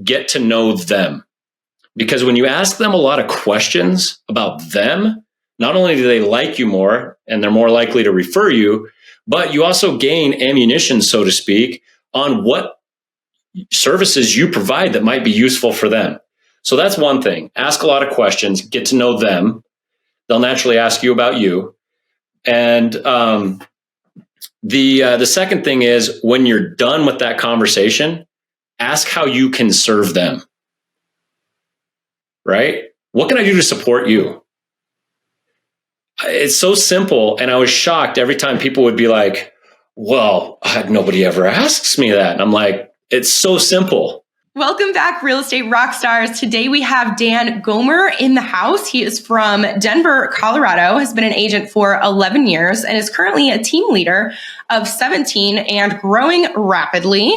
get to know them. Because when you ask them a lot of questions about them, not only do they like you more and they're more likely to refer you, but you also gain ammunition, so to speak, on what services you provide that might be useful for them. So that's one thing. Ask a lot of questions, get to know them. They'll naturally ask you about you. And the second thing is, when you're done with that conversation, ask how you can serve them. Right? What can I do to support you? It's so simple. And I was shocked every time people would be like, well, nobody ever asks me that. And I'm like, it's so simple. Welcome back, Real Estate Rockstars. Today we have Dan Gomer in the house. He is from Denver, Colorado, has been an agent for 11 years, and is currently a team leader of 17 and growing rapidly.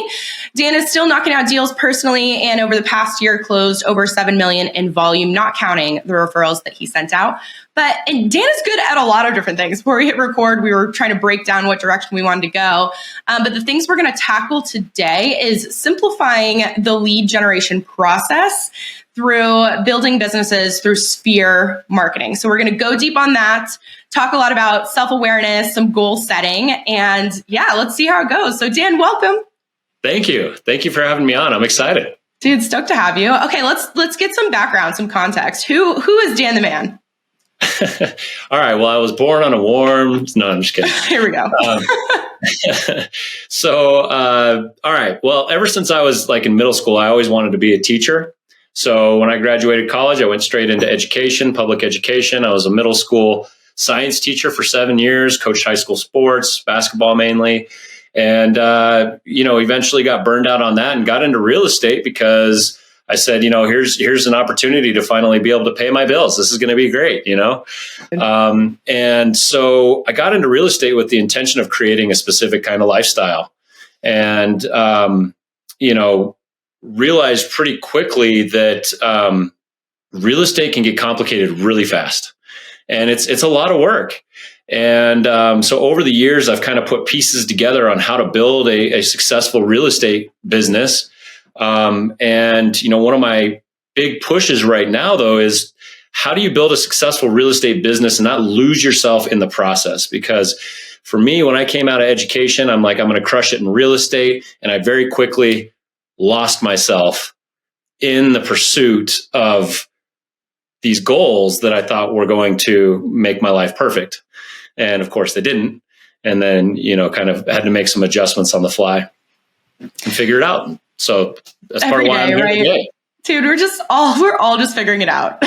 Dan is still knocking out deals personally, and over the past year closed over $7 million in volume, not counting the referrals that he sent out. And Dan is good at a lot of different things. Before we hit record, we were trying to break down what direction we wanted to go. But the things we're going to tackle today is simplifying the lead generation process through building businesses through sphere marketing. So we're going to go deep on that, talk a lot about self-awareness, some goal setting, and let's see how it goes. So Dan, welcome. Thank you. Thank you for having me on. I'm excited. Dude, stoked to have you. Okay, let's get some background, some context. Who is Dan the man? All right. Well, I was born on a warm. No, I'm just kidding. Here we go. All right. Well, ever since I was like in middle school, I always wanted to be a teacher. So when I graduated college, I went straight into education, public education. I was a middle school science teacher for 7 years, coached high school sports, basketball mainly. And, eventually got burned out on that and got into real estate because I said, here's an opportunity to finally be able to pay my bills. This is going to be great, And so I got into real estate with the intention of creating a specific kind of lifestyle, and, realized pretty quickly that real estate can get complicated really fast, and it's a lot of work. And so over the years, I've kind of put pieces together on how to build a successful real estate business. One of my big pushes right now, though, is how do you build a successful real estate business and not lose yourself in the process? Because for me, when I came out of education, I'm like, I'm going to crush it in real estate. And I very quickly lost myself in the pursuit of these goals that I thought were going to make my life perfect. And of course they didn't. And then, kind of had to make some adjustments on the fly and figure it out. So that's part of why I'm here today. Dude, we're all just figuring it out.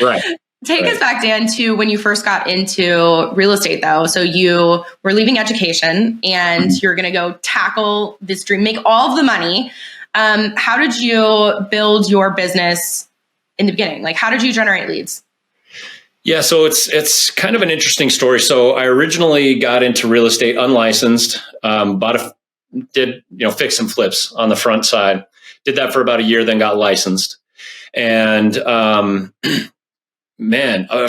Right. Take us back, Dan, to when you first got into real estate, though. So you were leaving education and you're going to go tackle this dream, make all of the money. How did you build your business in the beginning? Like, how did you generate leads? Yeah, so it's kind of an interesting story. So I originally got into real estate unlicensed, did fix and flips on the front side. Did that for about a year, then got licensed. And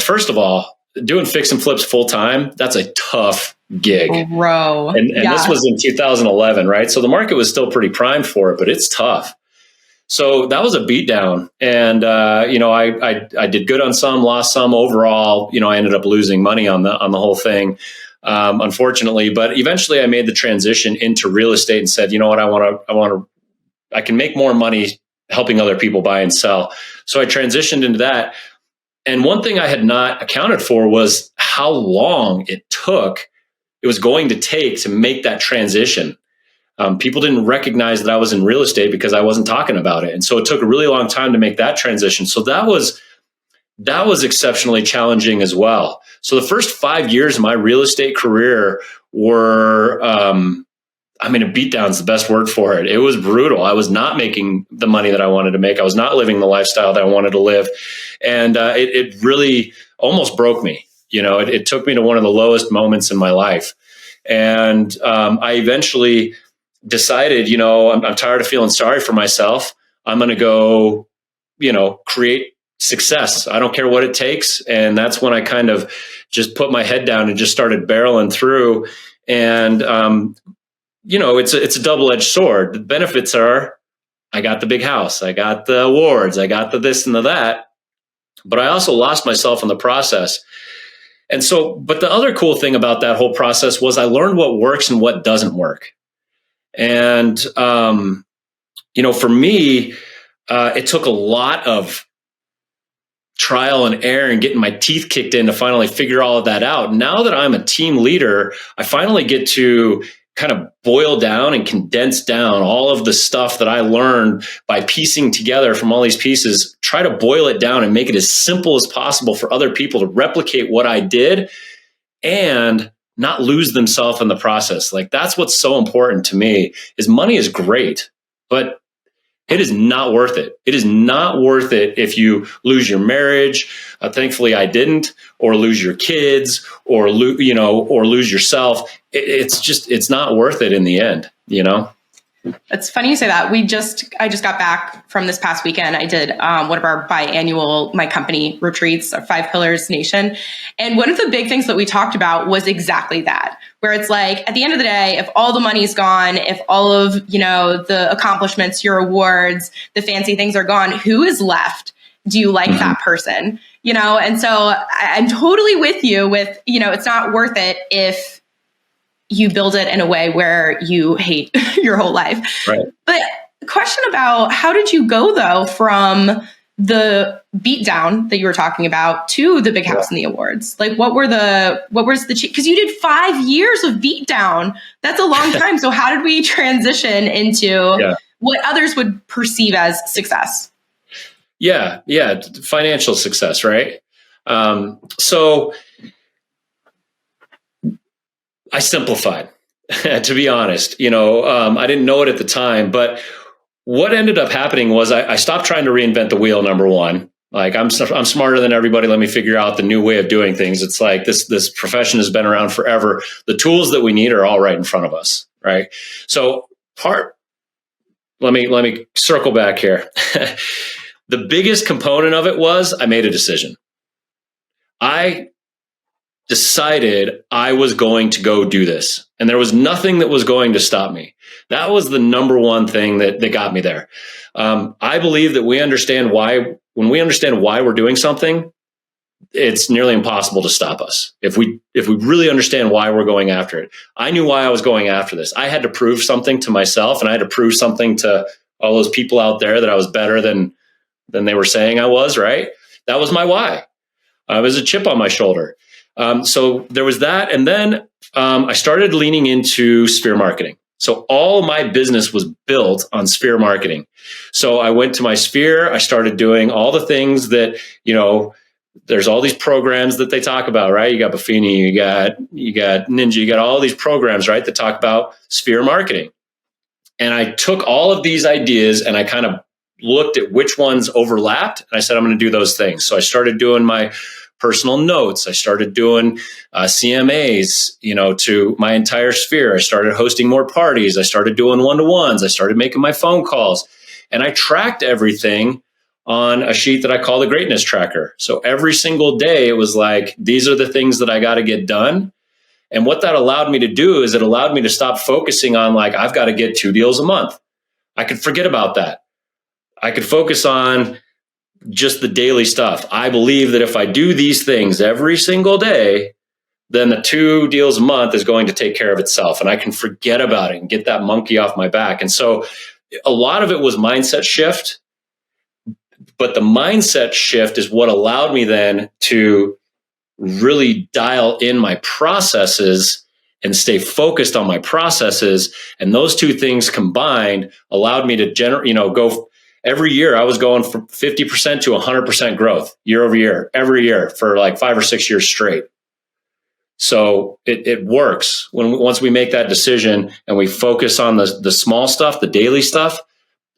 first of all, doing fix and flips full time, that's a tough gig. Bro. And this was in 2011, right? So the market was still pretty primed for it, but it's tough. So that was a beatdown. And I did good on some, lost some. Overall, I ended up losing money on the whole thing. Unfortunately, but eventually I made the transition into real estate and said, you know what, I can make more money helping other people buy and sell. So I transitioned into that. And one thing I had not accounted for was how long it was going to take to make that transition. People didn't recognize that I was in real estate because I wasn't talking about it. And so it took a really long time to make that transition. So that was exceptionally challenging as well. So the first 5 years of my real estate career were, a beatdown's the best word for it. It was brutal. I was not making the money that I wanted to make. I was not living the lifestyle that I wanted to live. And it really almost broke me. It took me to one of the lowest moments in my life. And I eventually decided, I'm tired of feeling sorry for myself. I'm going to go, create success. I don't care what it takes. And that's when I kind of just put my head down and just started barreling through. And, it's a double-edged sword. The benefits are I got the big house, I got the awards, I got the this and the that, but I also lost myself in the process. And so, but the other cool thing about that whole process was I learned what works and what doesn't work. And, for me, it took a lot of trial and error and getting my teeth kicked in to finally figure all of that out. Now that I'm a team leader, I finally get to kind of boil down and condense down all of the stuff that I learned by piecing together from all these pieces, try to boil it down and make it as simple as possible for other people to replicate what I did and not lose themselves in the process. Like, that's what's so important to me. Is money is great, but it is not worth it. It is not worth it if you lose your marriage. Thankfully, I didn't, or lose your kids, or lose yourself. It's not worth it in the end. It's funny you say that. I just got back from this past weekend. I did one of our biannual My Company retreats, our 5 Pillars Nation. And one of the big things that we talked about was exactly that, where it's like, at the end of the day, if all the money's gone, if all of, the accomplishments, your awards, the fancy things are gone, who is left? Do you like that person? And so I'm totally with you with, it's not worth it if you build it in a way where you hate your whole life. Right. But question about, how did you go though from the beatdown that you were talking about to the big house and the awards? Like, what was the, because you did 5 years of beatdown. That's a long time. So how did we transition into what others would perceive as success? Yeah. Financial success. Right. So I simplified, to be honest. I didn't know it at the time, but what ended up happening was I stopped trying to reinvent the wheel. Number one, like I'm smarter than everybody. Let me figure out the new way of doing things. It's like this profession has been around forever. The tools that we need are all right in front of us. Right. So let me circle back here. The biggest component of it was I made a decision. I decided I was going to go do this. And there was nothing that was going to stop me. That was the number one thing that got me there. I believe that when we understand why we're doing something, it's nearly impossible to stop us. If we really understand why we're going after it. I knew why I was going after this. I had to prove something to myself, and I had to prove something to all those people out there that I was better than they were saying I was, right? That was my why. It was a chip on my shoulder. So there was that. And then I started leaning into sphere marketing. So all my business was built on sphere marketing. So I went to my sphere. I started doing all the things that, there's all these programs that they talk about, right? You got Buffini, you got Ninja, you got all these programs, right, that talk about sphere marketing. And I took all of these ideas and I kind of looked at which ones overlapped. And I said, I'm going to do those things. So I started doing my personal notes. I started doing CMAs, to my entire sphere. I started hosting more parties. I started doing one-to-ones. I started making my phone calls, and I tracked everything on a sheet that I call the greatness tracker. So every single day it was like, these are the things that I got to get done. And what that allowed me to do is it allowed me to stop focusing on like, I've got to get 2 deals a month. I could forget about that. I could focus on just the daily stuff. I believe that if I do these things every single day, then the 2 deals a month is going to take care of itself, and I can forget about it and get that monkey off my back. And so a lot of it was mindset shift, but the mindset shift is what allowed me then to really dial in my processes and stay focused on my processes. And those 2 things combined allowed me to go. Every year I was going from 50% to 100% growth year over year, every year for like 5 or 6 years straight. So it works once we make that decision and we focus on the small stuff, the daily stuff.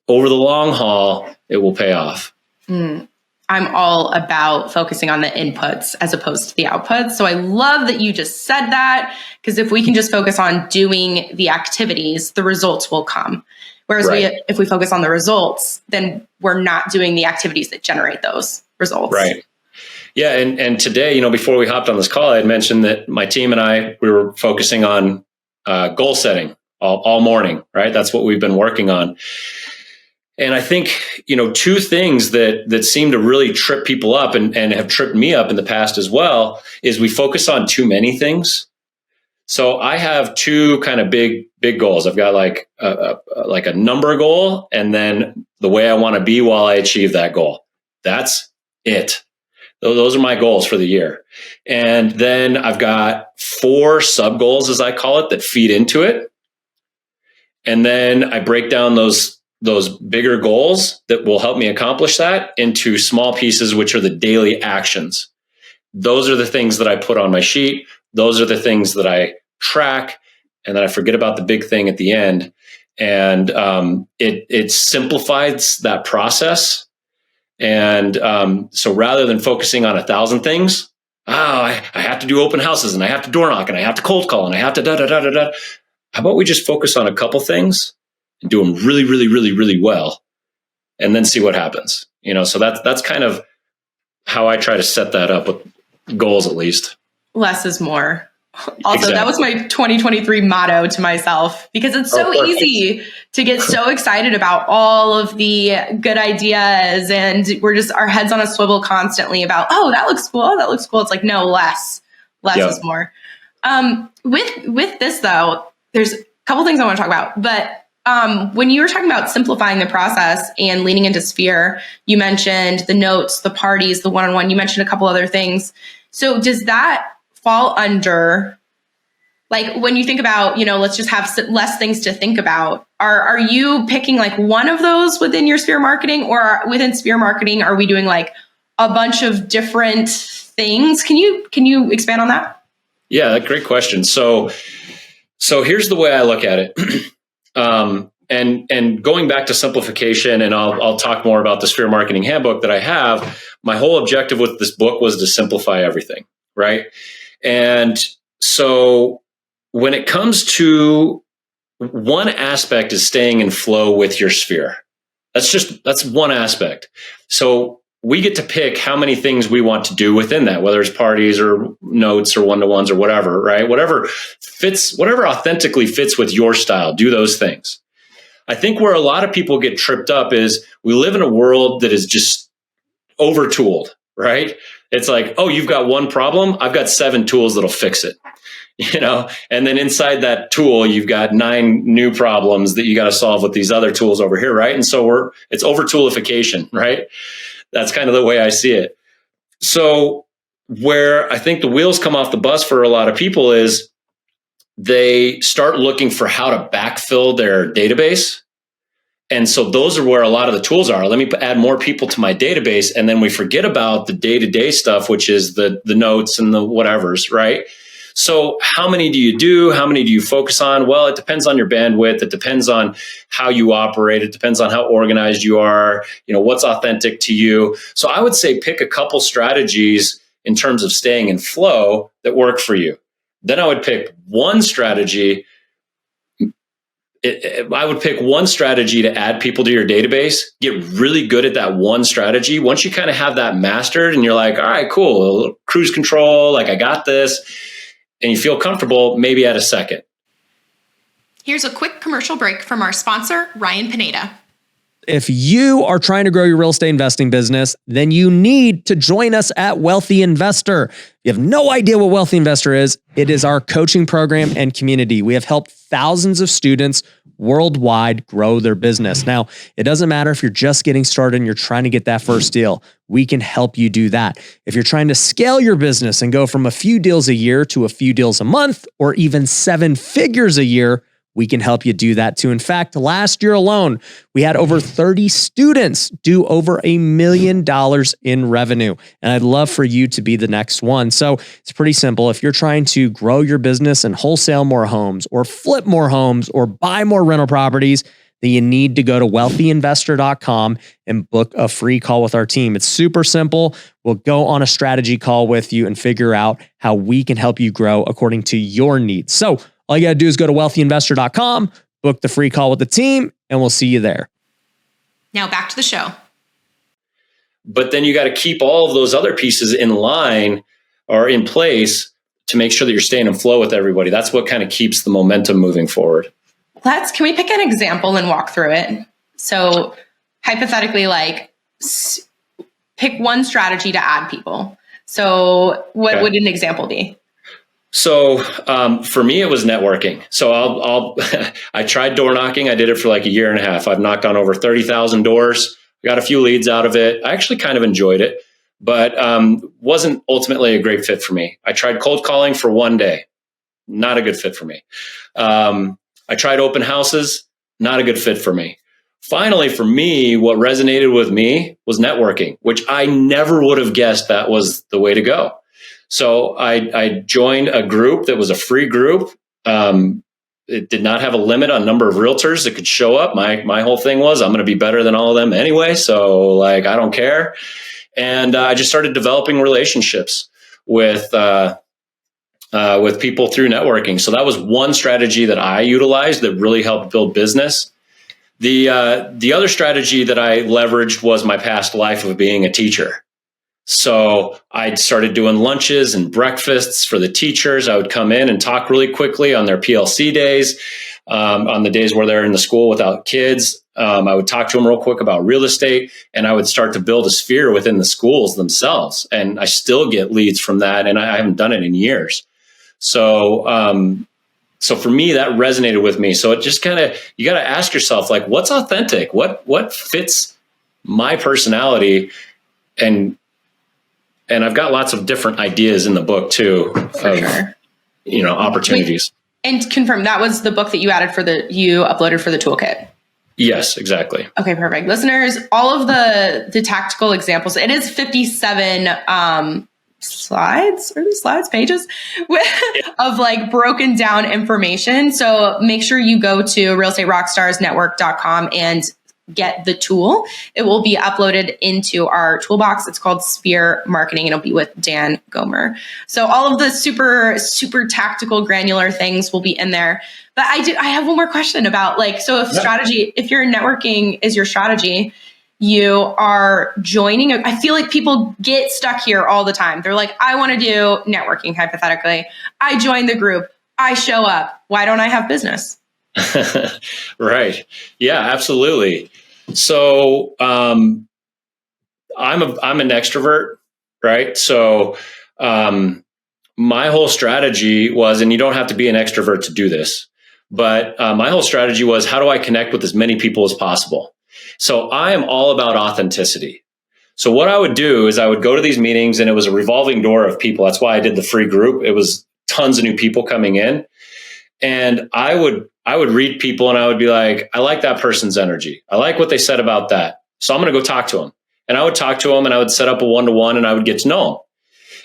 Over the long haul, it will pay off. I'm all about focusing on the inputs as opposed to the outputs. So I love that you just said that, because if we can just focus on doing the activities, the results will come. Whereas if we focus on the results, then we're not doing the activities that generate those results. Right. Yeah. And today, before we hopped on this call, I had mentioned that my team and we were focusing on goal setting all morning, right? That's what we've been working on. And I think, two things that seem to really trip people up and have tripped me up in the past as well is we focus on too many things. So I have two kind of big goals. I've got like a number goal, and then the way I want to be while I achieve that goal. That's it. Those are my goals for the year. And then I've got 4 sub goals, as I call it, that feed into it. And then I break down those bigger goals that will help me accomplish that into small pieces, which are the daily actions. Those are the things that I put on my sheet. Those are the things that I track, and then I forget about the big thing at the end. And it simplifies that process. And so rather than focusing on 1,000 things, I have to do open houses, and I have to door knock, and I have to cold call, and I have to da. How about we just focus on a couple things and do them really, really, really, really well, and then see what happens? So that's kind of how I try to set that up with goals, at least. Less is more. Also, Exactly. That was my 2023 motto to myself, because it's so easy to get so excited about all of the good ideas, and we're just our heads on a swivel constantly about, that looks cool. Oh, that looks cool. It's like, no, less is more. With this though, there's a couple things I want to talk about, but when you were talking about simplifying the process and leaning into Sphere, you mentioned the notes, the parties, the one-on-one, you mentioned a couple other things. So does that fall under, like, when you think about, let's just have less things to think about, are you picking like one of those within your Sphere marketing, or within Sphere marketing, are we doing like a bunch of different things? Can you expand on that? Yeah, great question. So here's the way I look at it. And going back to simplification, and I'll talk more about the Sphere Marketing Handbook that I have. My whole objective with this book was to simplify everything, right? And so when it comes to one aspect is staying in flow with your Sphere. That's one aspect. So we get to pick how many things we want to do within that, whether it's parties or notes or one-to-ones or whatever, right? Whatever authentically fits with your style, do those things. I think where a lot of people get tripped up is we live in a world that is just over-tooled, right? It's like, you've got one problem, I've got 7 tools that'll fix it. And then inside that tool, you've got 9 new problems that you got to solve with these other tools over here, right? And so it's over-toolification, right? That's kind of the way I see it. So where I think the wheels come off the bus for a lot of people is they start looking for how to backfill their database. And so those are where a lot of the tools are. Let me add more people to my database. And then we forget about the day-to-day stuff, which is the notes and the whatevers, right? So how many do you do? How many do you focus on? Well, it depends on your bandwidth. It depends on how you operate. It depends on how organized you are, what's authentic to you. So I would say pick a couple strategies in terms of staying in flow that work for you. Then I would pick one strategy. I would pick one strategy to add people to your database, get really good at that one strategy. Once you kind of have that mastered and you're like, all right, cool, cruise control, like I got this, and you feel comfortable, maybe add a second. Here's a quick commercial break from our sponsor, Ryan Pineda. If you are trying to grow your real estate investing business, then you need to join us at Wealthy Investor. If you have no idea what Wealthy Investor is, it is our coaching program and community. We have helped thousands of students worldwide grow their business. Now, it doesn't matter if you're just getting started and you're trying to get that first deal. We can help you do that. If you're trying to scale your business and go from a few deals a year to a few deals a month, or even 7 figures a year, we can help you do that too. In fact, last year alone, we had over 30 students do over $1 million in revenue. And I'd love for you to be the next one. So it's pretty simple. If you're trying to grow your business and wholesale more homes, or flip more homes, or buy more rental properties, then you need to go to wealthyinvestor.com and book a free call with our team. It's super simple. We'll go on a strategy call with you and figure out how we can help you grow according to your needs. So all you got to do is go to wealthyinvestor.com, book the free call with the team, and we'll see you there. Now back to the show. But then you got to keep all of those other pieces in line or in place to make sure that you're staying in flow with everybody. That's what kind of keeps the momentum moving forward. Can we pick an example and walk through it? So hypothetically, like pick one strategy to add people. So what would an example be? So for me, it was networking. So I tried door knocking. I did it for like a year and a half. I've knocked on over 30,000 doors. I got a few leads out of it. I actually kind of enjoyed it, but wasn't ultimately a great fit for me. I tried cold calling for one day. Not a good fit for me. I tried open houses. Not a good fit for me. Finally, for me, what resonated with me was networking, which I never would have guessed that was the way to go. So I joined a group that was a free group. It did not have a limit on number of realtors that could show up. My whole thing was I'm going to be better than all of them anyway. So like, I don't care. And I just started developing relationships with people through networking. So that was one strategy that I utilized that really helped build business. The other strategy that I leveraged was my past life of being a teacher. So I started doing lunches and breakfasts for the teachers. I would come in and talk really quickly on their PLC days, on the days where they're in the school without kids. I would talk to them real quick about real estate, and I would start to build a sphere within the schools themselves. And I still get leads from that, and I haven't done it in years. So for me, that resonated with me. So it just kind of, you got to ask yourself, like, what's authentic? What fits my personality? And I've got lots of different ideas in the book too, opportunities. Wait, and confirm, that was the book that you you uploaded for the toolkit. Yes, exactly. Okay, perfect. Listeners, all of the tactical examples, it is 57 pages of like broken down information. So make sure you go to realestaterockstarsnetwork.com and get the tool. It will be uploaded into our toolbox. It's called Sphere Marketing, and it'll be with Dan Gomer. So all of the super, super tactical, granular things will be in there. But I have one more question about if your networking is your strategy, you are joining. I feel like people get stuck here all the time. They're like, I want to do networking, hypothetically. I join the group. I show up. Why don't I have business? Right. Yeah, absolutely. So I'm an extrovert, right? So my whole strategy was, and you don't have to be an extrovert to do this, but my whole strategy was, how do I connect with as many people as possible? So I am all about authenticity. So what I would do is I would go to these meetings, and it was a revolving door of people. That's why I did the free group. It was tons of new people coming in. And I would read people, and I would be like, I like that person's energy. I like what they said about that. So I'm going to go talk to them. And I would talk to them, and I would set up a one-to-one, and I would get to know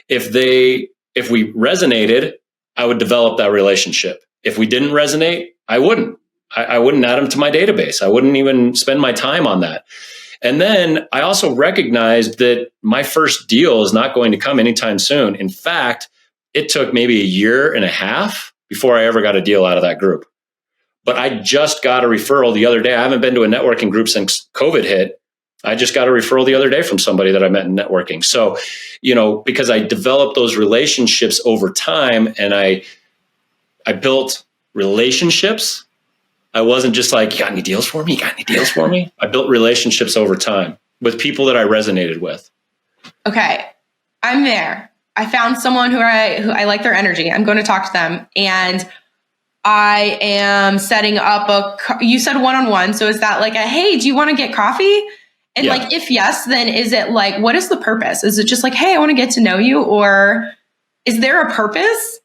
them. If we resonated, I would develop that relationship. If we didn't resonate, I wouldn't. I wouldn't add them to my database. I wouldn't even spend my time on that. And then I also recognized that my first deal is not going to come anytime soon. In fact, it took maybe a year and a half before I ever got a deal out of that group. But I just got a referral the other day. I haven't been to a networking group since COVID hit. I just got a referral the other day from somebody that I met in networking. So, because I developed those relationships over time, and I built relationships. I wasn't just like, you got any deals for me? You got any deals for me? I built relationships over time with people that I resonated with. Okay. I'm there. I found someone who I like their energy. I'm going to talk to them, and I am setting up you said one-on-one. So is that like hey, do you want to get coffee? And like, if yes, then is it like, what is the purpose? Is it just like, hey, I want to get to know you? Or is there a purpose?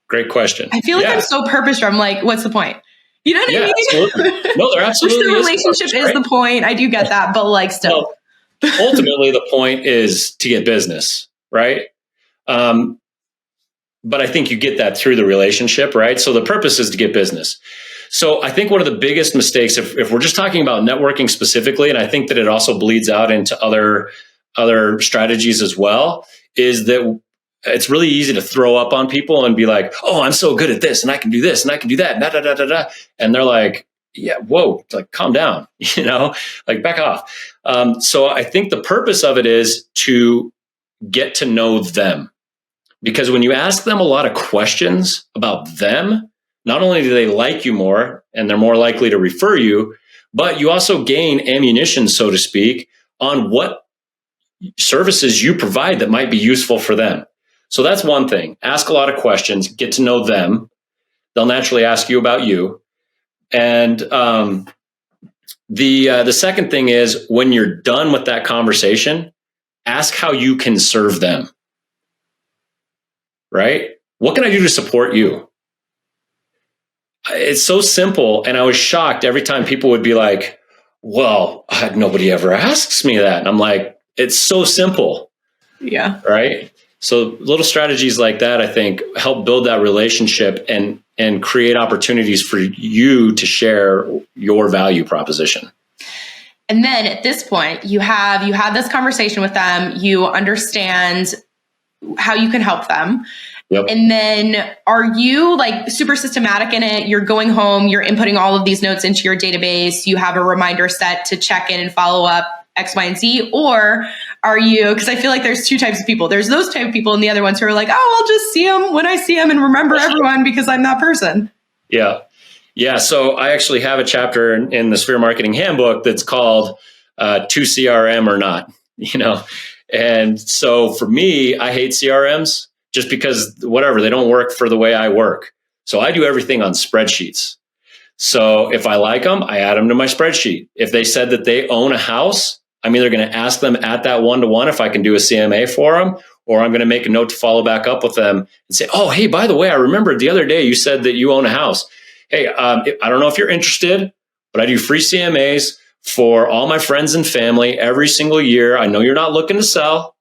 Great question. I feel like I'm so purpose driven. Like, what's the point? You know what I mean? Absolutely. No, there absolutely the relationship is the point. I do get that, but like still. Well, ultimately, the point is to get business, right? But I think you get that through the relationship, right? So the purpose is to get business. So I think one of the biggest mistakes, if we're just talking about networking specifically, and I think that it also bleeds out into other strategies as well, is that it's really easy to throw up on people and be like, oh, I'm so good at this, and I can do this, and I can do that, da, da, da, da, da. And they're like, yeah, whoa, like calm down, like back off. So I think the purpose of it is to get to know them. Because when you ask them a lot of questions about them, not only do they like you more and they're more likely to refer you, but you also gain ammunition, so to speak, on what services you provide that might be useful for them. So that's one thing. Ask a lot of questions, get to know them. They'll naturally ask you about you. And the second thing is, when you're done with that conversation, ask how you can serve them. Right? What can I do to support you? It's so simple. And I was shocked every time people would be like, well, nobody ever asks me that. And I'm like, it's so simple. Yeah. Right. So little strategies like that, I think, help build that relationship and create opportunities for you to share your value proposition. And then at this point, you had this conversation with them, you understand how you can help them. Yep. And then are you like super systematic in it? You're going home, you're inputting all of these notes into your database. You have a reminder set to check in and follow up X, Y, and Z. Or are you, because I feel like there's two types of people. There's those type of people and the other ones who are like, oh, I'll just see them when I see them and remember everyone because I'm that person. Yeah. Yeah. So I actually have a chapter in the Sphere Marketing Handbook that's called To CRM or Not, And so for me, I hate CRMs just because they don't work for the way I work. So I do everything on spreadsheets. So if I like them, I add them to my spreadsheet. If they said that they own a house, I'm either going to ask them at that one-to-one if I can do a CMA for them, or I'm going to make a note to follow back up with them and say, oh, hey, by the way, I remembered the other day you said that you own a house. Hey, I don't know if you're interested, but I do free CMAs for all my friends and family every single year. I know you're not looking to sell,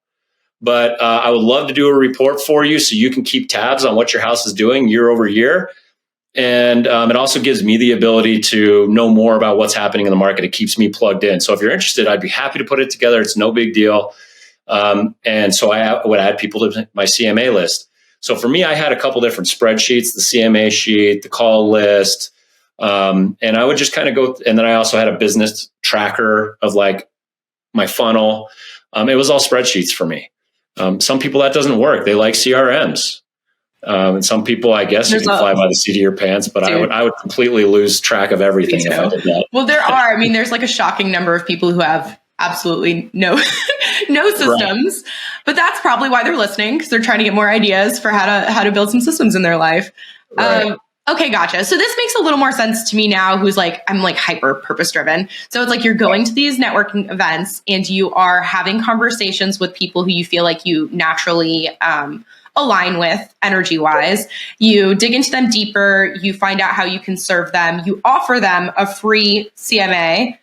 but I would love to do a report for you so you can keep tabs on what your house is doing year over year. And it also gives me the ability to know more about what's happening in the market. It keeps me plugged in. So if you're interested, I'd be happy to put it together. It's no big deal. And so I would add people to my CMA list. So for me, I had a couple different spreadsheets, the CMA sheet, the call list. And I would just kind of go. And then I also had a business tracker of like my funnel. It was all spreadsheets for me. Some people that doesn't work. They like CRMs. And some people, I guess, you can fly by the seat of your pants, but I would completely lose track of everything if I did that. Well, there's like a shocking number of people who have absolutely no systems, right. But that's probably why they're listening, because they're trying to get more ideas for how to build some systems in their life. Right. Okay, gotcha. So this makes a little more sense to me now, I'm like hyper purpose driven. So it's like you're going to these networking events and you are having conversations with people who you feel like you naturally align with energy wise. You dig into them deeper. You find out how you can serve them. You offer them a free CMA,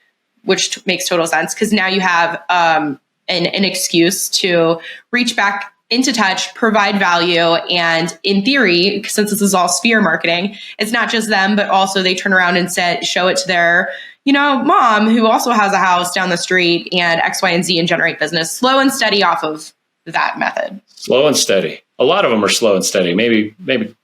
which makes total sense because now you have an excuse to reach back into touch, provide value. And in theory, since this is all sphere marketing, it's not just them, but also they turn around and show it to their, mom who also has a house down the street and X, Y, and Z and generate business slow and steady off of that method. Slow and steady. A lot of them are slow and steady. Maybe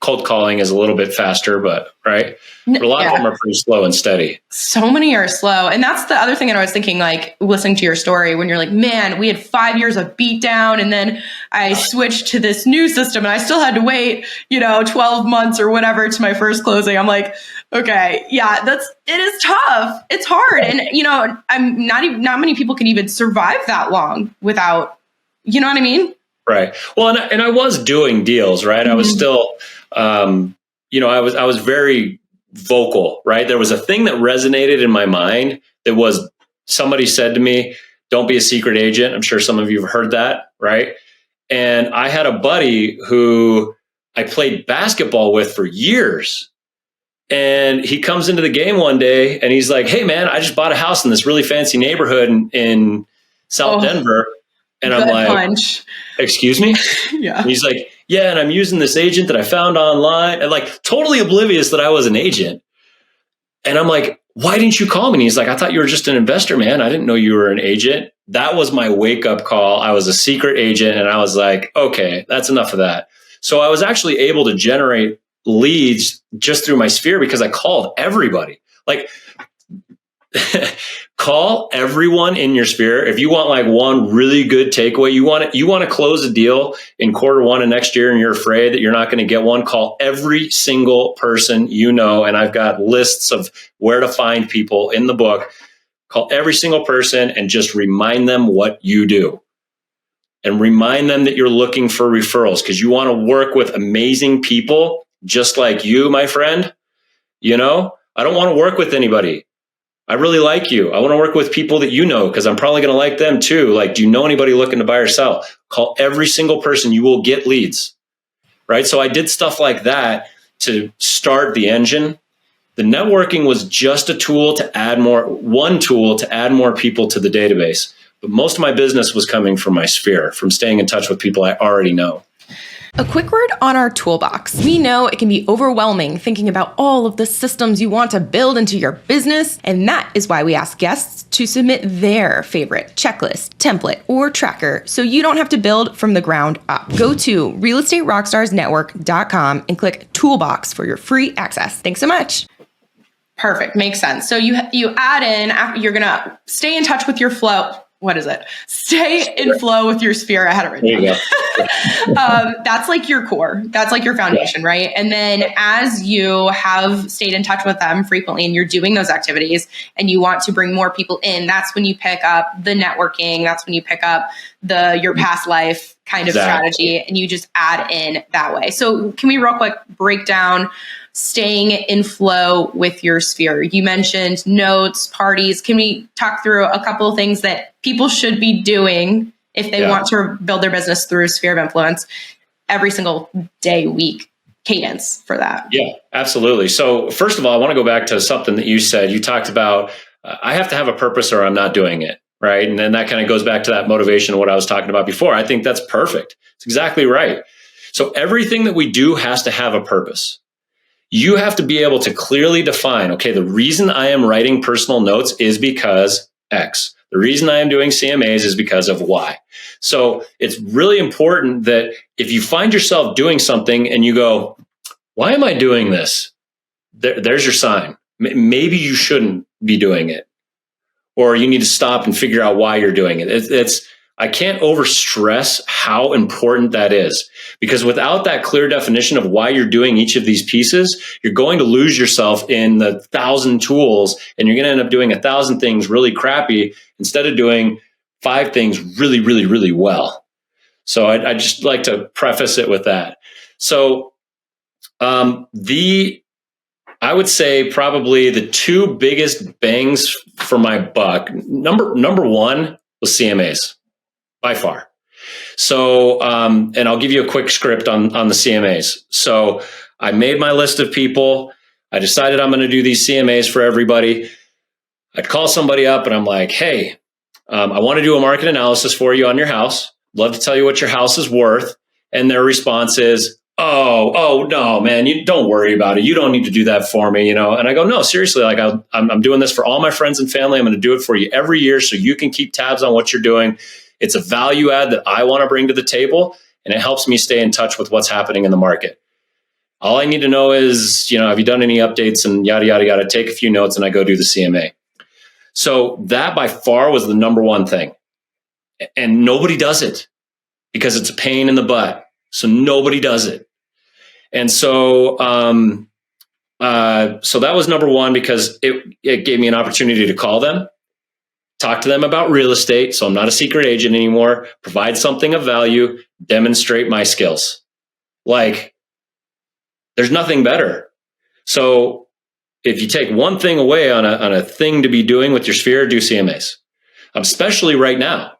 cold calling is a little bit faster, but right. But a lot of them are pretty slow and steady. So many are slow. And that's the other thing that I was thinking, like listening to your story when you're like, man, we had 5 years of beat down and then I switched to this new system and I still had to wait, 12 months or whatever to my first closing. I'm like, okay, yeah, it is tough. It's hard. And, I'm not many people can even survive that long without, you know what I mean? Right. Well, and I was doing deals, right? Mm-hmm. I was still, I was very vocal, right? There was a thing that resonated in my mind that was somebody said to me, don't be a secret agent. I'm sure some of you have heard that, right? And I had a buddy who I played basketball with for years. And he comes into the game one day and he's like, hey, man, I just bought a house in this really fancy neighborhood in South Denver. And I'm like, punch. Excuse me? Yeah. And he's like, yeah, and I'm using this agent that I found online, and like totally oblivious that I was an agent. And I'm like, why didn't you call me? And he's like, I thought you were just an investor, man. I didn't know you were an agent. That was my wake up call. I was a secret agent. And I was like, okay, that's enough of that. So I was actually able to generate leads just through my sphere because I called everybody. Like call everyone in your sphere. If you want like one really good takeaway, you want to close a deal in Q1 of next year and you're afraid that you're not going to get one, call every single person you know. And I've got lists of where to find people in the book. Call every single person and just remind them what you do. And remind them that you're looking for referrals because you want to work with amazing people just like you, my friend. You know, I don't want to work with anybody. I really like you. I want to work with people that you know because I'm probably going to like them too. Like, do you know anybody looking to buy or sell? Call every single person. You will get leads, right? So I did stuff like that to start the engine. The networking was just a tool to add one tool to add more people to the database. But most of my business was coming from my sphere, from staying in touch with people I already know. A quick word on our toolbox. We know it can be overwhelming thinking about all of the systems you want to build into your business, and that is why we ask guests to submit their favorite checklist, template, or tracker so you don't have to build from the ground up. Go to realestaterockstarsnetwork.com and click Toolbox for your free access. Thanks so much. Perfect. Makes sense. So you add in, you're going to stay in touch with your flow. What is it? Stay in flow with your sphere. I had it written down. That's like your core. That's like your foundation, right? And then as you have stayed in touch with them frequently and you're doing those activities and you want to bring more people in, that's when you pick up the networking. That's when you pick up your past life kind of strategy and you just add in that way. So can we real quick break down staying in flow with your sphere? You mentioned notes, parties. Can we talk through a couple of things that people should be doing if they want to build their business through sphere of influence every single day, week, cadence for that? Yeah, absolutely. So first of all, I want to go back to something that you said. You talked about, I have to have a purpose or I'm not doing it. Right. And then that kind of goes back to that motivation of what I was talking about before. I think that's perfect. It's exactly right. So everything that we do has to have a purpose. You have to be able to clearly define, okay, the reason I am writing personal notes is because X. The reason I am doing CMAs is because of Y. So it's really important that if you find yourself doing something and you go, why am I doing this? There's your sign. Maybe you shouldn't be doing it. Or you need to stop and figure out why you're doing it. I can't overstress how important that is, because without that clear definition of why you're doing each of these pieces, you're going to lose yourself in the 1,000 tools and you're going to end up doing 1,000 things really crappy instead of doing 5 things really, really, really well. So I just like to preface it with that. So I would say probably the 2 biggest bangs for my buck, number one was CMAs. By far. So, and I'll give you a quick script on the CMAs. So I made my list of people. I decided I'm going to do these CMAs for everybody. I'd call somebody up and I'm like, hey, I want to do a market analysis for you on your house. Love to tell you what your house is worth. And their response is, oh no, man, you don't worry about it. You don't need to do that for me, And I go, no, seriously, like I'm doing this for all my friends and family. I'm going to do it for you every year so you can keep tabs on what you're doing. It's a value add that I want to bring to the table, and it helps me stay in touch with what's happening in the market. All I need to know is, have you done any updates and yada, yada, yada, take a few notes and I go do the CMA. So that by far was the number one thing. And nobody does it because it's a pain in the butt. So nobody does it. And so, so that was number one because it gave me an opportunity to call them. Talk to them about real estate, so I'm not a secret agent anymore. Provide something of value, demonstrate my skills. Like, there's nothing better. So if you take one thing away on a thing to be doing with your sphere, do CMAs, especially right now,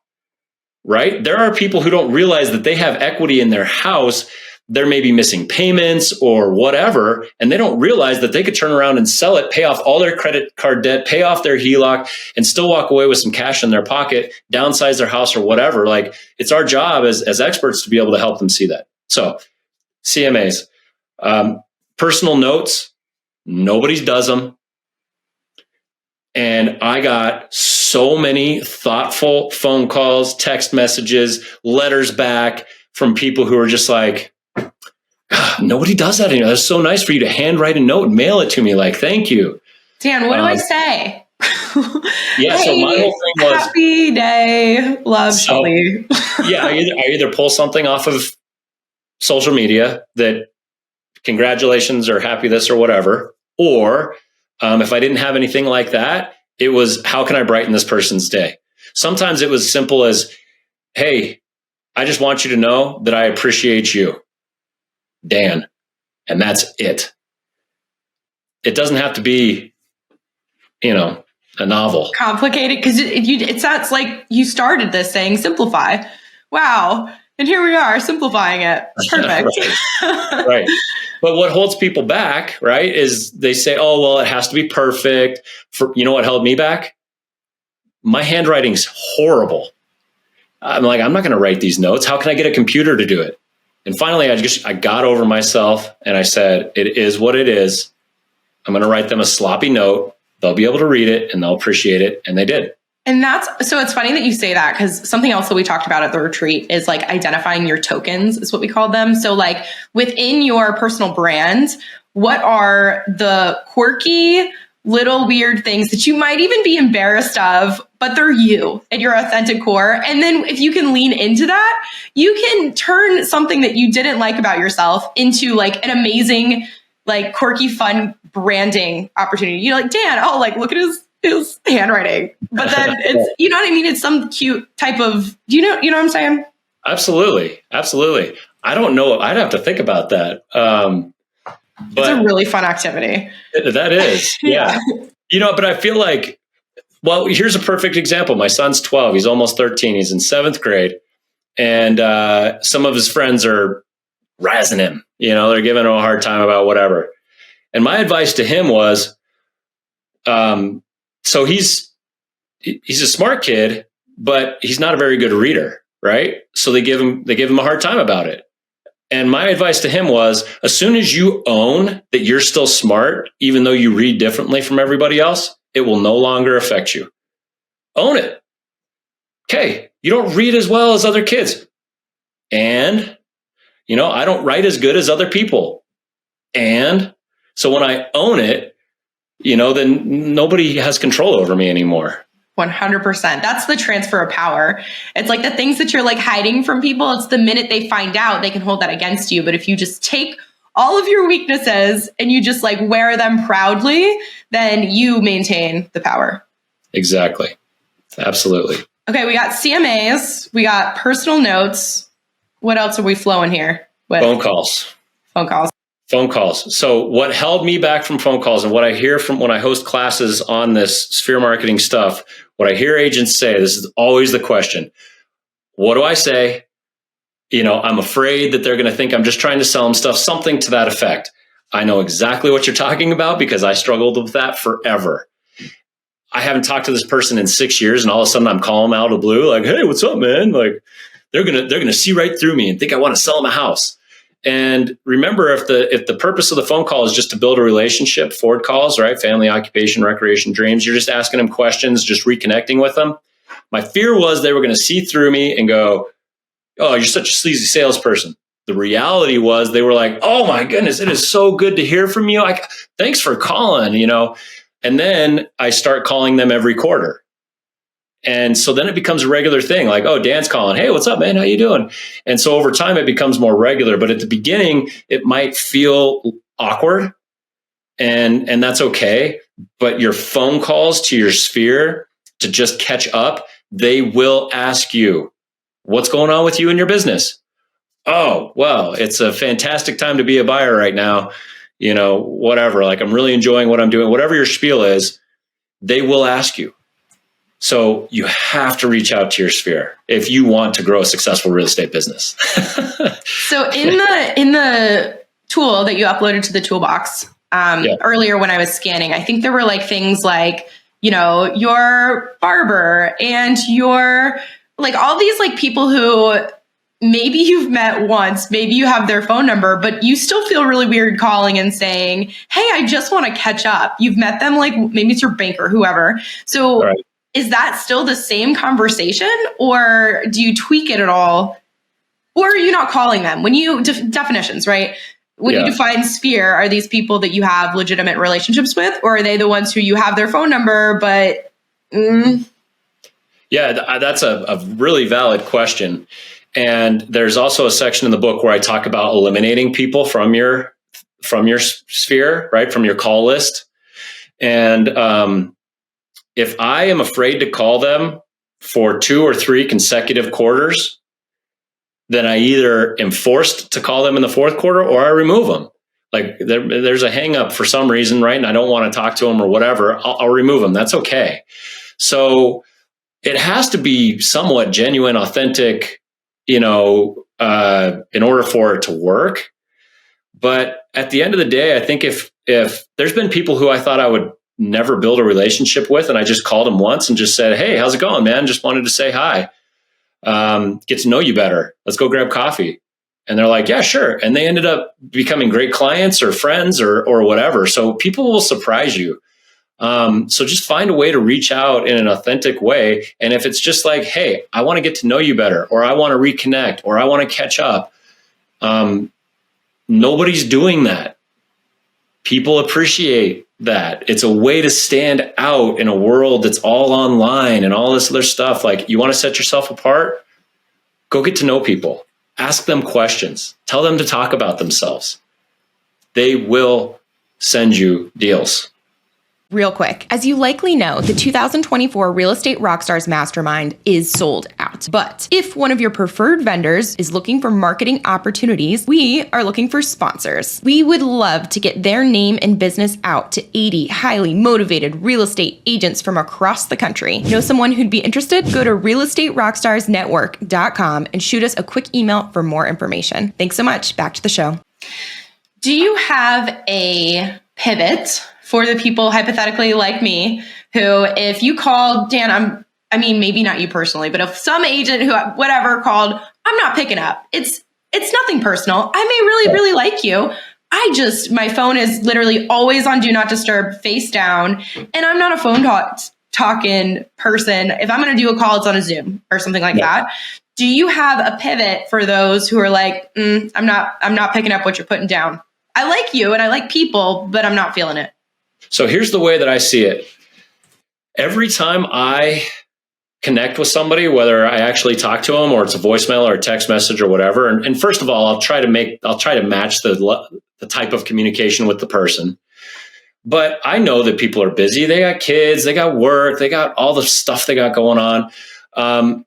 right? There are people who don't realize that they have equity in their house. They're maybe missing payments or whatever, and they don't realize that they could turn around and sell it, pay off all their credit card debt, pay off their HELOC, and still walk away with some cash in their pocket, downsize their house or whatever. Like, it's our job as experts to be able to help them see that. So CMAs, personal notes, nobody does them. And I got so many thoughtful phone calls, text messages, letters back from people who are just like, nobody does that anymore. That's so nice for you to handwrite a note and mail it to me. Like, thank you. Dan, what do I say? Yeah. So my whole thing was happy day, love, Shelby. Yeah, I either pull something off of social media that congratulations or happy this or whatever, or if I didn't have anything like that, it was how can I brighten this person's day? Sometimes it was simple as, hey, I just want you to know that I appreciate you, Dan, and that's it. It doesn't have to be, a novel. Complicated, because it sounds like you started this saying simplify. Wow. And here we are simplifying it. Perfect. Right. But what holds people back, right, is they say, oh, well, it has to be perfect. You know what held me back? My handwriting's horrible. I'm like, I'm not going to write these notes. How can I get a computer to do it? And finally, I got over myself and I said, it is what it is. I'm going to write them a sloppy note. They'll be able to read it and they'll appreciate it. And they did. And so it's funny that you say that, because something else that we talked about at the retreat is like identifying your tokens is what we call them. So like within your personal brand, what are the quirky little weird things that you might even be embarrassed of, but they're you at your authentic core. And then if you can lean into that, you can turn something that you didn't like about yourself into like an amazing, like quirky, fun branding opportunity. Like, Dan, oh, like look at his handwriting. But then it's, you know what I mean? It's some cute type of, you know what I'm saying? Absolutely. Absolutely. I don't know. I'd have to think about that. But it's a really fun activity. That is. Yeah. But I feel like, well, here's a perfect example. My son's 12. He's almost 13. He's in 7th grade. And some of his friends are razzing him. They're giving him a hard time about whatever. And my advice to him was, so he's a smart kid, but he's not a very good reader, right? So they give him a hard time about it. And my advice to him was, as soon as you own that you're still smart, even though you read differently from everybody else, it will no longer affect you. Own it. Okay, you don't read as well as other kids. And, I don't write as good as other people. And so when I own it, then nobody has control over me anymore. 100%. That's the transfer of power. It's like the things that you're like hiding from people. It's the minute they find out, they can hold that against you. But if you just take all of your weaknesses and you just like wear them proudly, then you maintain the power. Exactly. Absolutely. Okay. We got CMAs. We got personal notes. What else are we flowing here with? Phone calls. Phone calls. So what held me back from phone calls, and what I hear from when I host classes on this sphere marketing stuff, what I hear agents say, this is always the question. What do I say? I'm afraid that they're going to think I'm just trying to sell them stuff, something to that effect. I know exactly what you're talking about because I struggled with that forever. I haven't talked to this person in 6 years, and all of a sudden I'm calling them out of the blue, like, hey, what's up, man? Like they're gonna see right through me and think I want to sell them a house. And remember, if the purpose of the phone call is just to build a relationship, Ford calls, right? Family, occupation, recreation, dreams. You're just asking them questions, just reconnecting with them. My fear was they were going to see through me and go, oh, you're such a sleazy salesperson. The reality was they were like, oh my goodness, it is so good to hear from you. Thanks for calling, And then I start calling them every quarter. And so then it becomes a regular thing, like, oh, Dan's calling. Hey, what's up, man? How you doing? And so over time, it becomes more regular. But at the beginning, it might feel awkward, and that's okay. But your phone calls to your sphere to just catch up, they will ask you, what's going on with you and your business? Oh, well, it's a fantastic time to be a buyer right now. Whatever. Like, I'm really enjoying what I'm doing. Whatever your spiel is, they will ask you. So you have to reach out to your sphere if you want to grow a successful real estate business. So in the tool that you uploaded to the toolbox earlier when I was scanning, I think there were like things like, your barber and your like all these like people who maybe you've met once, maybe you have their phone number, but you still feel really weird calling and saying, hey, I just want to catch up. You've met them, like maybe it's your banker, whoever. So right. Is that still the same conversation, or do you tweak it at all? Or are you not calling them when you definitions, right? when you define sphere, are these people that you have legitimate relationships with, or are they the ones who you have their phone number, but... Yeah, that's a really valid question. And there's also a section in the book where I talk about eliminating people from your sphere, right? From your call list. And if I am afraid to call them for 2 or 3 consecutive quarters, then I either am forced to call them in the 4th quarter or I remove them. Like there's a hang up for some reason, right? And I don't want to talk to them or whatever. I'll remove them. That's okay. So it has to be somewhat genuine, authentic, in order for it to work. But at the end of the day, I think if there's been people who I thought I would never build a relationship with, and I just called them once and just said, "Hey, how's it going, man? Just wanted to say hi. Get to know you better. Let's go grab coffee." And they're like, "Yeah, sure." And they ended up becoming great clients or friends or whatever. So people will surprise you. So just find a way to reach out in an authentic way. And if it's just like, "Hey, I want to get to know you better," or "I want to reconnect," or "I want to catch up," nobody's doing that. People appreciate that. It's a way to stand out in a world that's all online and all this other stuff. Like, you want to set yourself apart? Go get to know people. Ask them questions. Tell them to talk about themselves. They will send you deals. Real quick, as you likely know, the 2024 Real Estate Rockstars Mastermind is sold out. But if one of your preferred vendors is looking for marketing opportunities, we are looking for sponsors. We would love to get their name and business out to 80 highly motivated real estate agents from across the country. Know someone who'd be interested? Go to realestaterockstarsnetwork.com and shoot us a quick email for more information. Thanks so much. Back to the show. Do you have a pivot for the people hypothetically like me, who if you called Dan, maybe not you personally, but if some agent who whatever called, I'm not picking up. It's nothing personal. I may really, really like you. My phone is literally always on do not disturb, face down, and I'm not a phone talking person. If I'm going to do a call, it's on a Zoom or something like that. Do you have a pivot for those who are like, I'm not picking up what you're putting down? I like you and I like people, but I'm not feeling it. So here's the way that I see it. Every time I connect with somebody, whether I actually talk to them or it's a voicemail or a text message or whatever, and first of all, I'll try to match the type of communication with the person. But I know that people are busy. They got kids, they got work, they got all the stuff they got going on. I'm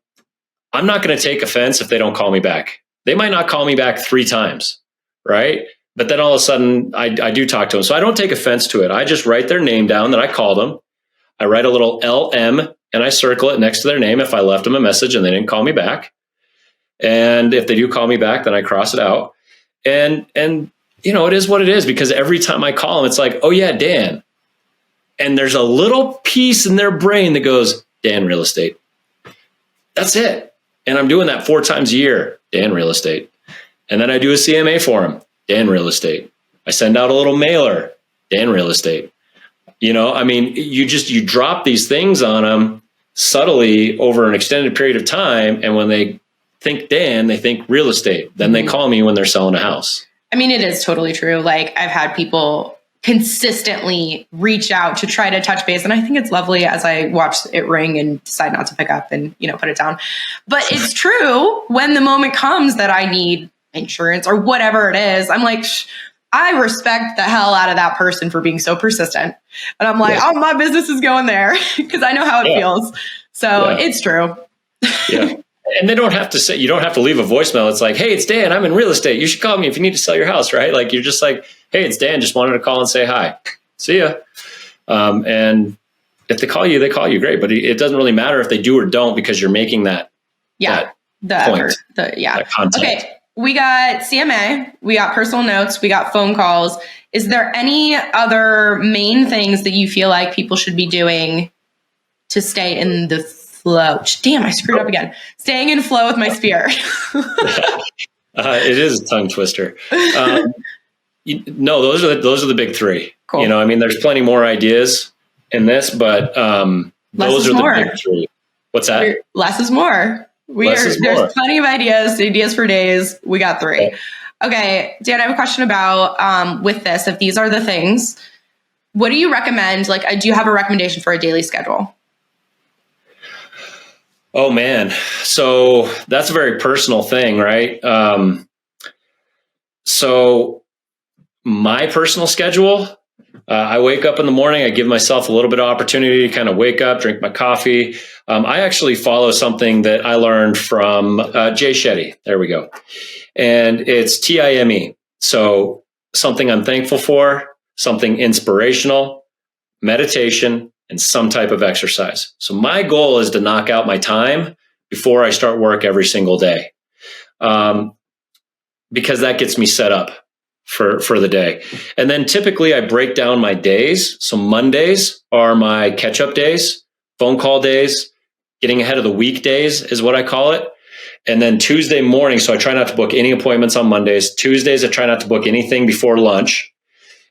not going to take offense if they don't call me back. They might not call me back 3 times, right? But then all of a sudden, I do talk to them. So I don't take offense to it. I just write their name down that I called them. I write a little LM and I circle it next to their name if I left them a message and they didn't call me back. And if they do call me back, then I cross it out. And it is what it is, because every time I call them, it's like, "Oh yeah, Dan." And there's a little piece in their brain that goes, "Dan Real Estate." That's it. And I'm doing that 4 times a year, Dan Real Estate. And then I do a CMA for them. Dan Real Estate. I send out a little mailer, Dan Real Estate. You drop these things on them subtly over an extended period of time. And when they think Dan, they think real estate. Then they call me when they're selling a house. It is totally true. Like, I've had people consistently reach out to try to touch base. And I think it's lovely as I watch it ring and decide not to pick up and, put it down. But it's true, when the moment comes that I need insurance or whatever it is, I'm like, I respect the hell out of that person for being so persistent. And I'm like, oh, my business is going there because I know how it feels. So it's true. Yeah. And they don't have to say, you don't have to leave a voicemail. It's like, "Hey, it's Dan. I'm in real estate. You should call me if you need to sell your house," right? Like, you're just like, "Hey, it's Dan. Just wanted to call and say hi. See ya." And if they call you, they call you. Great. But it doesn't really matter if they do or don't, because you're making that point, effort. that content. Okay. We got CMA, we got personal notes, we got phone calls. Is there any other main things that you feel like people should be doing to stay in the flow? Damn, I screwed up again. Staying in flow with my sphere. It is a tongue twister. Those are the big 3. Cool. There's plenty more ideas in this, but those are the big 3. What's that? Less is more. There's plenty of ideas for days. We got 3. Okay, Dan, I have a question about with this. If these are the things, what do you recommend? Like, do you have a recommendation for a daily schedule? Oh man. So that's a very personal thing, right? So my personal schedule, I wake up in the morning, I give myself a little bit of opportunity to kind of wake up, drink my coffee. I actually follow something that I learned from Jay Shetty. There we go. And it's TIME. So something I'm thankful for, something inspirational, meditation, and some type of exercise. So my goal is to knock out my time before I start work every single day, because that gets me set up for the day. And then typically I break down my days. So Mondays are my catch-up days, phone call days, getting ahead of the weekdays is what I call it. And then Tuesday morning, so I try not to book any appointments on Mondays. Tuesdays, I try not to book anything before lunch,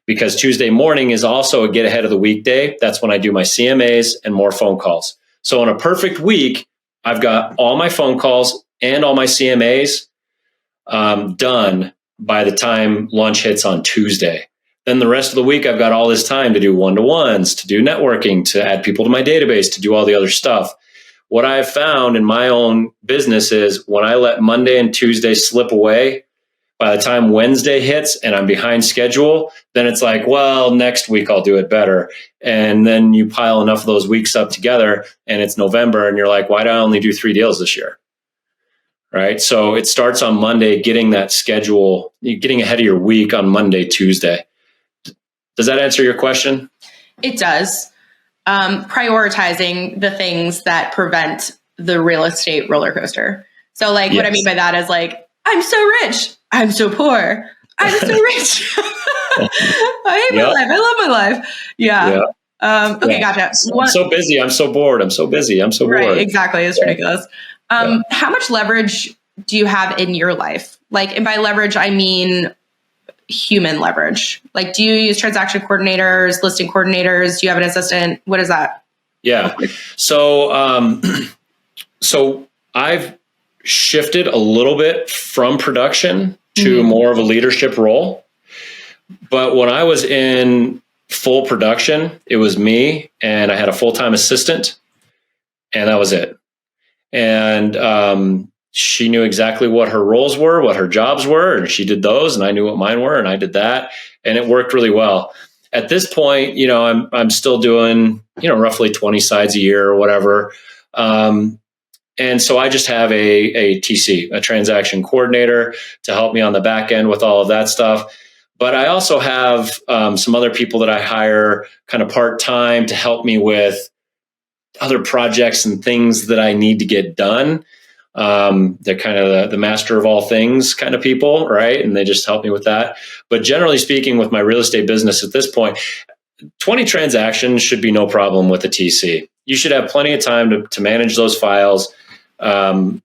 because Tuesday morning is also a get ahead of the weekday. That's when I do my CMAs and more phone calls. So in a perfect week, I've got all my phone calls and all my CMAs done by the time lunch hits on Tuesday. Then the rest of the week, I've got all this time to do one-to-ones, to do networking, to add people to my database, to do all the other stuff. What I've found in my own business is when I let Monday and Tuesday slip away, by the time Wednesday hits and I'm behind schedule, then it's like, well, next week I'll do it better. And then you pile enough of those weeks up together and it's November and you're like, why do I only do 3 deals this year? Right. So it starts on Monday, getting that schedule, getting ahead of your week on Monday, Tuesday. Does that answer your question? It does. Prioritizing the things that prevent the real estate roller coaster. So like, what I mean by that is like, I'm so rich. I'm so poor. I'm so rich. I hate my life. I love my life. Yeah. Okay, gotcha. I'm so busy. I'm so bored. I'm so busy. I'm so bored. Right, exactly. It's ridiculous. How much leverage do you have in your life? Like, and by leverage, I mean human leverage. Like, do you use transaction coordinators, listing coordinators? Do you have an assistant? What is that? Yeah. So, so I've shifted a little bit from production to more of a leadership role. But when I was in full production, it was me and I had a full-time assistant and that was it. And she knew exactly what her roles were, what her jobs were, and she did those and I knew what mine were and I did that. And it worked really well. At this point, you know, I'm still doing, you know, roughly 20 sides a year or whatever. And so I just have a TC, a transaction coordinator, to help me on the back end with all of that stuff. But I also have some other people that I hire kind of part-time to help me with other projects and things that I need to get done. They're kind of the master of all things kind of people, right? And they just help me with that. But generally speaking, with my real estate business at this point, 20 transactions should be no problem with a TC. You should have plenty of time to manage those files and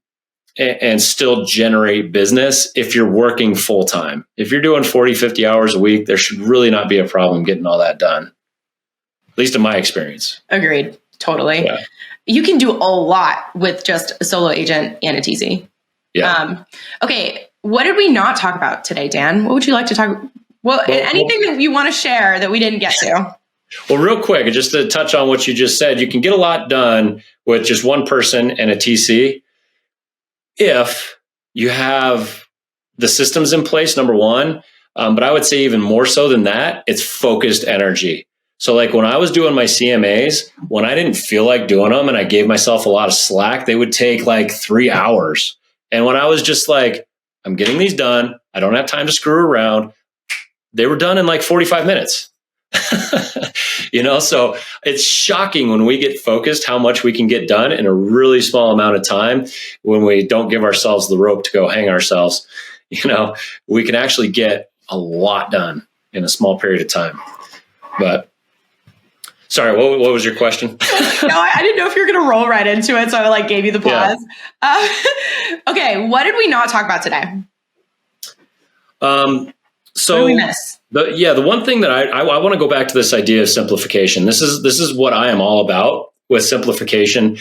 still generate business if you're working full time. If you're doing 40, 50 hours a week, there should really not be a problem getting all that done, at least in my experience. Agreed. Totally. Yeah. You can do a lot with just a solo agent and a TC. Yeah. Okay. What did we not talk about today, Dan? What would you like to talk? Well, anything that you want to share that we didn't get to? Well, real quick, just to touch on what you just said, you can get a lot done with just one person and a TC if you have the systems in place, number one. But I would say even more so than that, it's focused energy. So like when I was doing my CMAs, when I didn't feel like doing them and I gave myself a lot of slack, they would take like 3 hours. And when I was just like, I'm getting these done, I don't have time to screw around, they were done in like 45 minutes. You know, so it's shocking when we get focused how much we can get done in a really small amount of time when we don't give ourselves the rope to go hang ourselves. You know, we can actually get a lot done in a small period of time. But sorry, what was your question? No, I didn't know if you were going to roll right into it, so I like gave you the pause. Yeah. Okay, what did we not talk about today? So what did we miss? The one thing that I want to go back to this idea of simplification. This is what I am all about with simplification.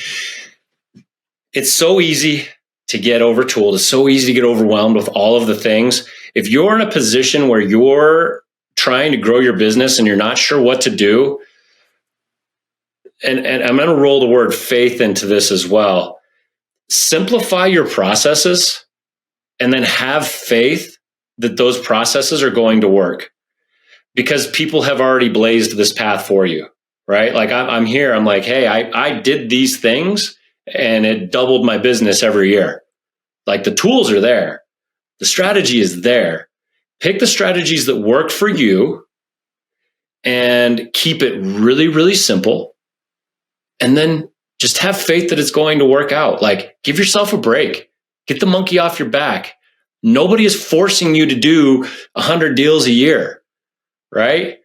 It's so easy to get overtooled. It's so easy to get overwhelmed with all of the things. If you're in a position where you're trying to grow your business and you're not sure what to do, and I'm going to roll the word faith into this as well, simplify your processes and then have faith that those processes are going to work, because people have already blazed this path for you, right? Like I'm here, I'm like, hey, I did these things and it doubled my business every year. Like the tools are there. The strategy is there. Pick the strategies that work for you and keep it really, really simple. And then just have faith that it's going to work out. Like, give yourself a break. Get the monkey off your back. Nobody is forcing you to do 100 deals a year, right?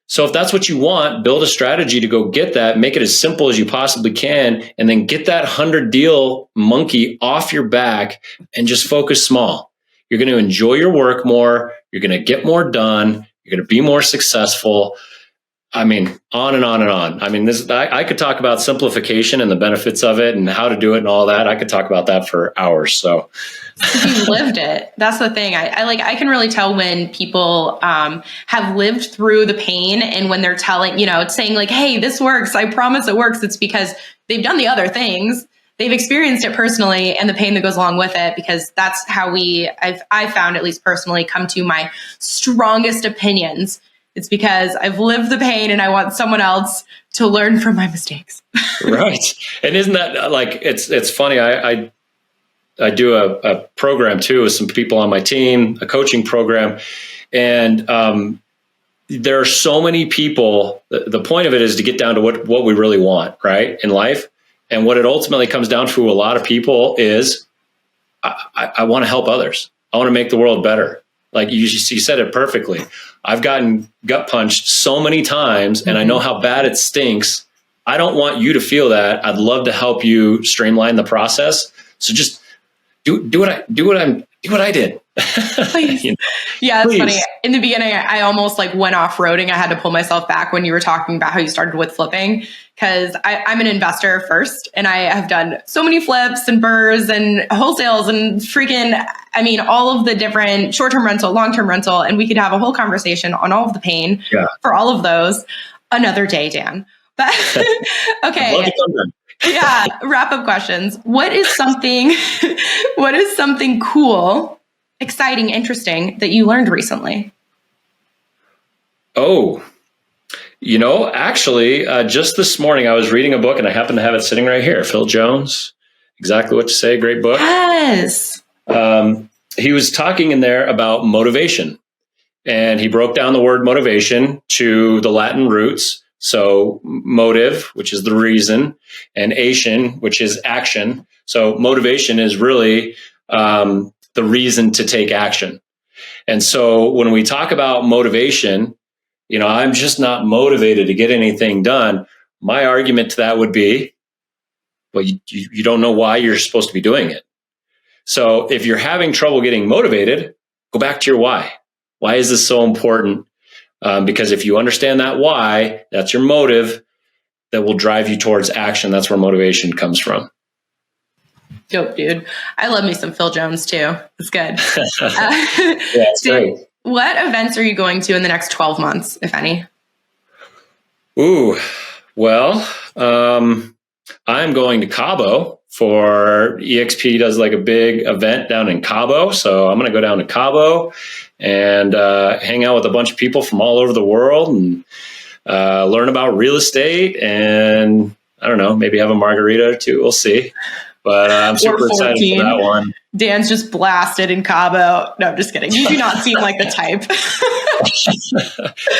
So if that's what you want, build a strategy to go get that, make it as simple as you possibly can, and then get that 100 deal monkey off your back and just focus small. You're going to enjoy your work more. You're going to get more done. You're going to be more successful. I mean, on and on and on. I mean, I could talk about simplification and the benefits of it and how to do it and all that. I could talk about that for hours. So you lived it. That's the thing. I can really tell when people have lived through the pain, and when they're telling, saying like, hey, this works, I promise it works. It's because they've done the other things. They've experienced it personally and the pain that goes along with it, because that's how I found, at least personally, come to my strongest opinions. It's because I've lived the pain and I want someone else to learn from my mistakes. Right. And isn't that like, it's funny. I do a program too with some people on my team, a coaching program. And there are so many people. The point of it is to get down to what we really want, right, in life. And what it ultimately comes down to a lot of people is I want to help others. I want to make the world better. Like you said it perfectly. I've gotten gut punched so many times and I know how bad it stinks. I don't want you to feel that. I'd love to help you streamline the process. So just do what I did. Please. Yeah, it's funny. In the beginning, I almost went off-roading. I had to pull myself back when you were talking about how you started with flipping, because I'm an investor first, and I have done so many flips and burrs and wholesales and all of the different short-term rental, long-term rental, and we could have a whole conversation on all of the pain for all of those another day, Dan. But okay. Yeah. Wrap up questions. What is something cool, exciting, interesting that you learned recently? Oh, actually, just this morning I was reading a book and I happen to have it sitting right here. Phil Jones, Exactly What to Say. Great book. Yes. He was talking in there about motivation, and he broke down the word motivation to the Latin roots. So motive, which is the reason, and ation, which is action. So motivation is really the reason to take action. And so when we talk about motivation, I'm just not motivated to get anything done. My argument to that would be, well, you don't know why you're supposed to be doing it. So if you're having trouble getting motivated, go back to your why. Why is this so important? Because if you understand that why, that's your motive that will drive you towards action. That's where motivation comes from. Dope, dude. I love me some Phil Jones too. It's good. Yeah, it's great. What events are you going to in the next 12 months, if any? Ooh, well, I'm going to Cabo for EXP does a big event down in Cabo. So I'm going to go down to Cabo and hang out with a bunch of people from all over the world and learn about real estate, and I don't know, maybe have a margarita or two. We'll see. But I'm super excited for that one. Dan's just blasted in Cabo. No, I'm just kidding. You do not seem like the type.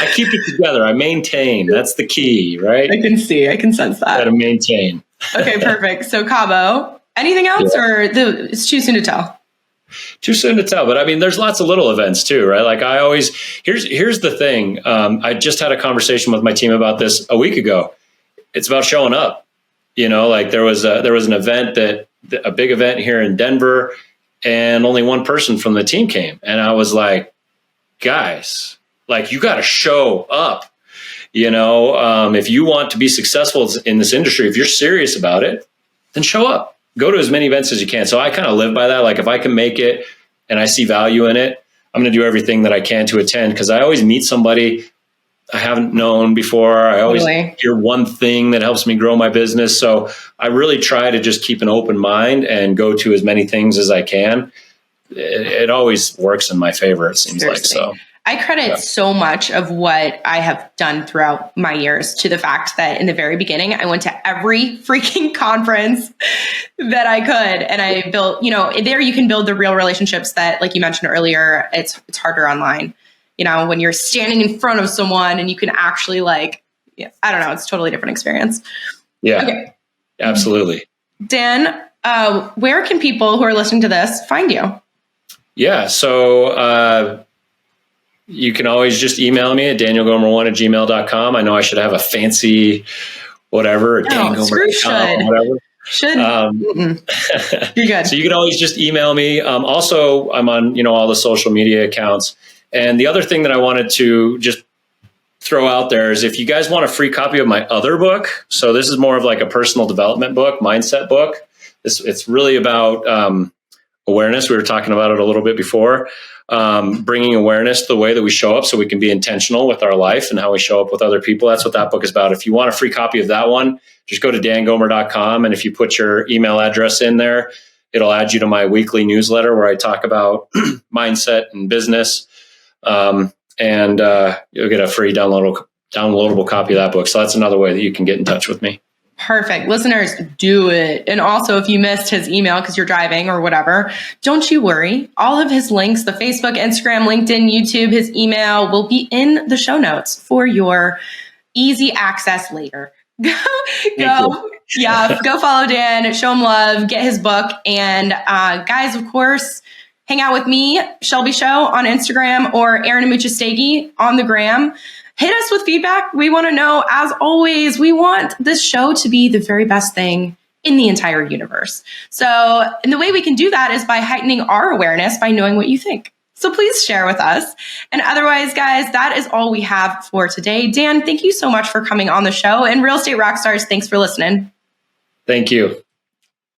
I keep it together. I maintain. That's the key, right? I can sense that. Got to maintain. Okay, perfect. So Cabo. Anything else, or it's too soon to tell? Too soon to tell, but there's lots of little events too, right? Like I always, here's the thing. I just had a conversation with my team about this a week ago. It's about showing up. There was an event a big event here in Denver, and only one person from the team came, and I was like, guys, you got to show up. If you want to be successful in this industry, if you're serious about it, then show up. go to as many events as you can. So I kind of live by that. Like if I can make it and I see value in it, I'm going to do everything that I can to attend, because I always meet somebody I haven't known before. I always hear one thing that helps me grow my business. So I really try to just keep an open mind and go to as many things as I can. It always works in my favor, it seems Seriously. like. So I credit so much of what I have done throughout my years to the fact that in the very beginning, I went to every freaking conference that I could. And I built, there you can build the real relationships that, like you mentioned earlier, it's harder online. When you're standing in front of someone and you can actually I don't know, it's a totally different experience. Yeah, okay. Absolutely. Dan, where can people who are listening to this find you? Yeah. So, you can always just email me at danielgomer1@gmail.com. I know I should have a fancy whatever, dangomer.com, whatever. You're good. So you can always just email me. Also, I'm on, all the social media accounts. And the other thing that I wanted to just throw out there is if you guys want a free copy of my other book. So this is more of like a personal development book, mindset book. It's really about awareness. We were talking about it a little bit before. Bringing awareness to the way that we show up so we can be intentional with our life and how we show up with other people. That's what that book is about. If you want a free copy of that one, just go to dangomer.com. And if you put your email address in there, it'll add you to my weekly newsletter where I talk about mindset and business. And you'll get a free downloadable copy of that book. So that's another way that you can get in touch with me. Perfect. Listeners, do it. And also, if you missed his email because you're driving or whatever, don't you worry. All of his links, the Facebook, Instagram, LinkedIn, YouTube, his email will be in the show notes for your easy access later. Go follow Dan, show him love, get his book. And guys, of course, hang out with me, Shelby Show on Instagram, or Aaron Amuchastegui on the gram. Hit us with feedback. We want to know, as always, we want this show to be the very best thing in the entire universe. So, and the way we can do that is by heightening our awareness by knowing what you think. So please share with us. And otherwise, guys, that is all we have for today. Dan, thank you so much for coming on the show. And Real Estate Rockstars, thanks for listening. Thank you.